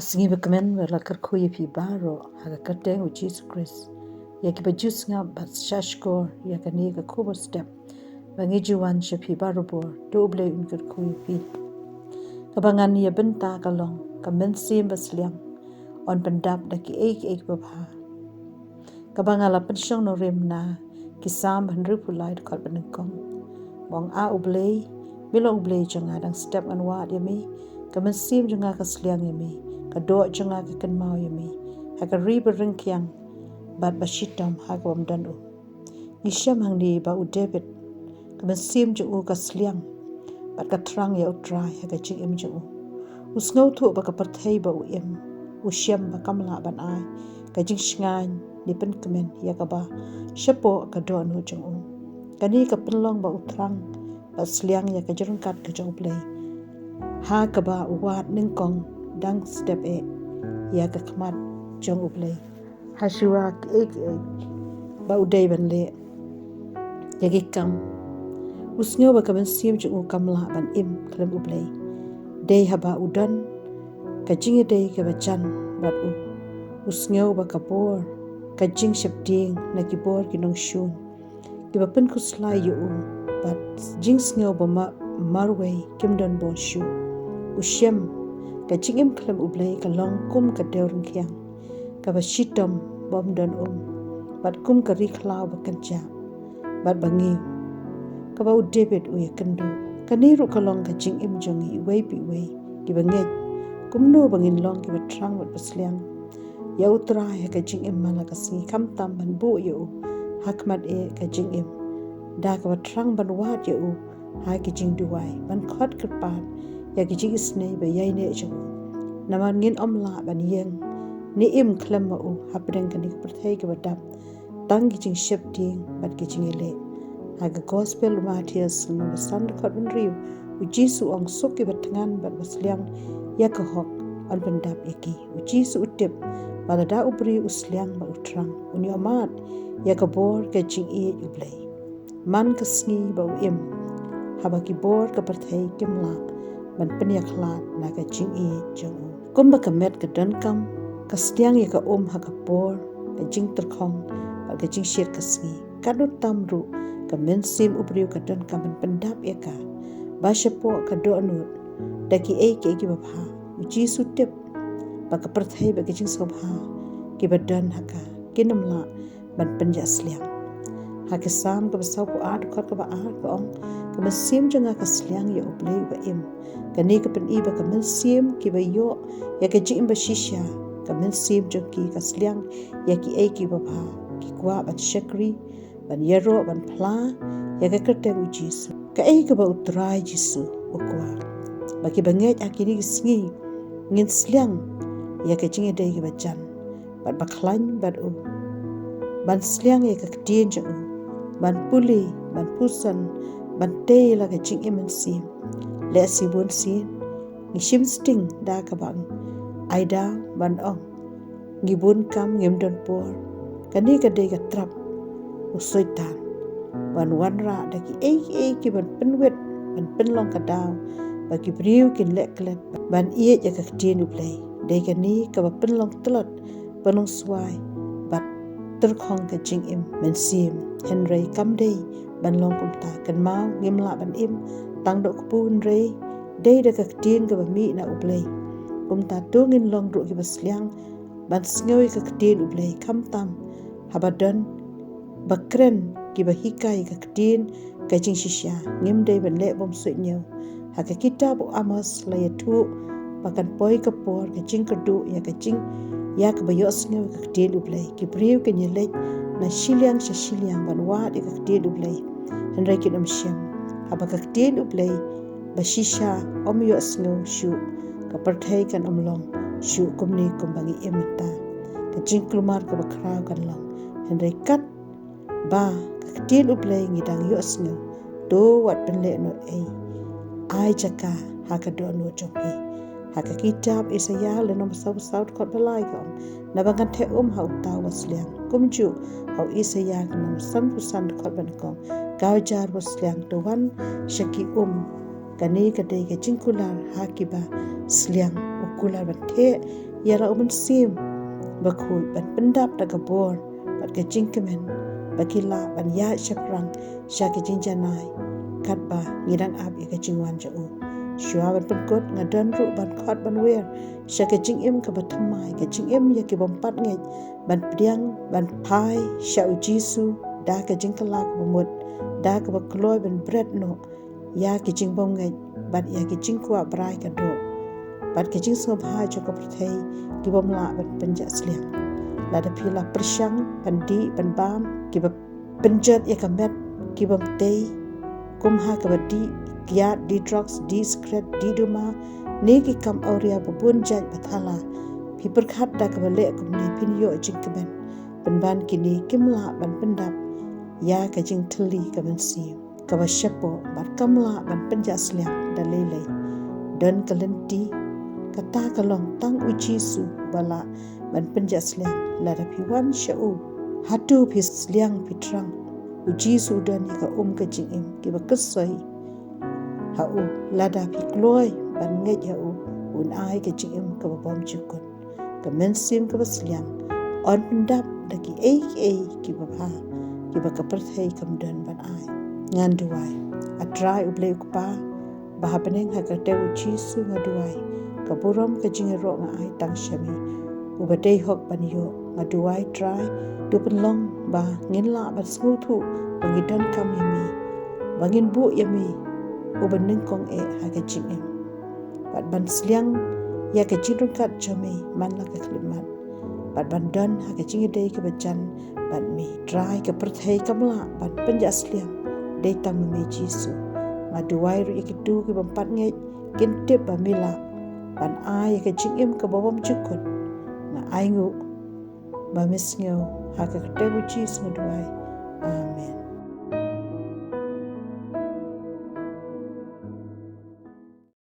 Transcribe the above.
Kasingi bakamen wala karkuyi pi baro haga kateng u Jesus Christ. Ya ki bajus nga bat shashkor ya kani ka kubo step. Bangi juwan sha pi baro bor doble un karkuyi pi. Kabangan ya benta kalong kamen sim basliam on pendap da ki ek babha. Kabangala pensyong no rim na kisam handru pulai dekat benengkong. Bong a ublei bilo ublei janga dang step an wat yami kamen sim janga kasliang yami. Kadok janga ke ken mau yami haka riba ringkiang bat bashitam haka wamdan u nisham hang ni ba u David kamen sim ju u kasliang bat katrang ya utrai haka jing im ju u sngau thu ba ka parthai ba u im u syam ba kamla ban ai ka jing shngan ni pen kemen ya ka ba shapo ka do nu jung u kani ka penlong ba utrang ba sliang ya ka jerungkat ka jong play ha ka ba wat ningkong dang step e ya ka khmat jong uplay hashua ek ba udai ban le ya ki kam usnyo ba ka ban sim ju kamla ban im klam uplay dei haba udan ka jingi dei ka ba chan bat u usnyo ba ka bor ka jing shapding na ki bor ki nong shun ki ba pen kuslai yu bat jing snyo ba marway kimdan bon shu ushem ka jingim klam ublay ka long kum ka deuring kyang ka ba shitom bom don bat kum ka rikhlaw ba kanja bat bangi ka ba David u yakandu kaniru ka long ka jingim jongi way bi way ki bangi kumno bangin long ki ba trang bat basliang ya utra ya ka jingim mala ka singi kam tam ban bu yu hakmat e ka jingim da ka ba trang ban wat yu ha ki jing duwai ban khot kirpat ya ki jing isnei ba yai ne jo naman ngin omla ban yeng ni im klam ma u hapdeng kan ik perthai ke badap tang ki jing shep ding bat ki jing ele ha ga gospel Matthias no san khot ban riu u jisu ong sok ki batangan bat basliang ya ka hok an bandap eki u jisu utip bala da ubri usliang ba utrang uni amat ya ka bor ka jing e ublay man ka sngi ba u im haba ki bor ka perthai kimla ban penyak lat na ka jing e jong kumba ka met ka dan kam ka stiang ya ka ha ka bor ka jing terkhong ka jing shir ka sngi kadut tamru ka men sim ubriu ka dan kam ban pendap ya ka ba shapo ka do anut da ki ke ki babha uji sutip ba ka perthai ba ka jing sobha ki badan haka kinamla ban penja sliang ha ke sam ka basau ko ad khot ka ba ad ka ong ka men sim janga ka sliang ya ublay ba im kani ka pen iba ka men sim ki ba yo ya ka jing ba shisha ka men sim jo ki ka sliang ya ki ki babha ki kwa ban shakri ban yero ban pla ya ka kerte u jisu ka ka ba utrai jisu ukwa ba ki banget akini sngi ngin sliang ya ka jing dei ki ba jan bat baklan bat u ban sliang ya ka tien jo ban puli ban pusan ban te la ka jing imen sim le si bun sin ngi shim sting da ka bang aida ban ong ngi bun kam ngem don por kani ka de ka trap usoitan ban wanra da ki ki ban penwet ban penlong ka daw ba ki briu kin le klet ban ya ka tien uplay de ka ni ka ba penlong tlot banong swai bat terkhong ka jing im men sim henry kam dei ban long kum ta kan mau ngem la ban im tang do kupun rei dei da ka tien ka ba mi na ublay kum ta tungin long ro ki basliang ban sngoy ka tien ublay kam tam habadan bakren ki ba hikai ka tien ka jing shisha ngem dei ban le bom su nyo ha ka kitab amos la yatu bakan poi ka por ka jing ka du ya ka jing ya ka ba yo sngoy ka tien ublay ki briu ka nyelej na shiliang ban wa de ka tien ublay henry ki dom shem haba ka tien ublay ba shisha om yo sngo shu ka parthai kan omlong shu kumni kumbangi emta ka jing klumar ka bakra kan long henry kat ba ka tien ublay ngidang yo sngo do wat penle no ai jaka ha ka do no jopi ha ka kitab Isaya le nom saut kot balai kom na bangan the ha uta wasliang kumju au Isaya ka nom san kot ban kom gaujar wasliang to wan shaki kani ka dei ka jingkular hakiba sliang ukular bathe yara uman sim bakhui ban pendap da gabor bat ke jingkemen bakila ban ya shaprang syake jinjanai katba ngidang ab ya ke jingwan jau shua ban penkot ngadan ru ban khat ban wer syake jingim ke batamai ke jingim ya ke bompat ngai ban priang ban pai syau jisu da ke jingkelak bumut da ke bakloi ban bread no ya ke jingbom ngai bat ya ke jingkwa brai ka do bat ke jing so bha jo ka prthei ki bom la ban penja sliang la da phila persyang pandi ban bam ki ba penjat ya ka met ki bom tei kum ha ka badi kiat di drugs di secret di duma ni ki kam auria babun jaj bathala phi perkhat da ka bale kum ni phin yo jing kemen ban kini kimla ban pendap ya ka jing thli ka ban si ka ba shapo bat kamla ban penja sliang da lele dan kalenti kata kalong tang uji su bala ban penja sliang la da phi wan shau hatu phi sliang pitrang uji su dan ka ka jing im ki ba kasai ha la da phi kloi ban nge ya un ai ka jing im ka ba bom chukun ka men sim ka ba sliang on pendap da ki ki ba ha ki ba ka perthai kam dan ban ai ngan duai atrai uble pa bah peneng ha ka te uji su ngaduai ka buram ka jing ro nga ai tang shami ubadei hok ban yo ngaduai try du penlong ba ngin la ba smu thu bangi dan kam yami bangin bu yami ubaneng kong ha ka jing em bat ban sliang ya ka jing kat chami man la ka klimat bat ban dan ha ka jing dei ka bajan bat mi try ka perthai kamla bat penja sliang dei tam me jisu ngaduai ru ikitu ki bampat ngai kin tip ba mila ban ai ka jing em ka bobom chukut na ai ngu ba misngeu ha ka te bu jis ngaduai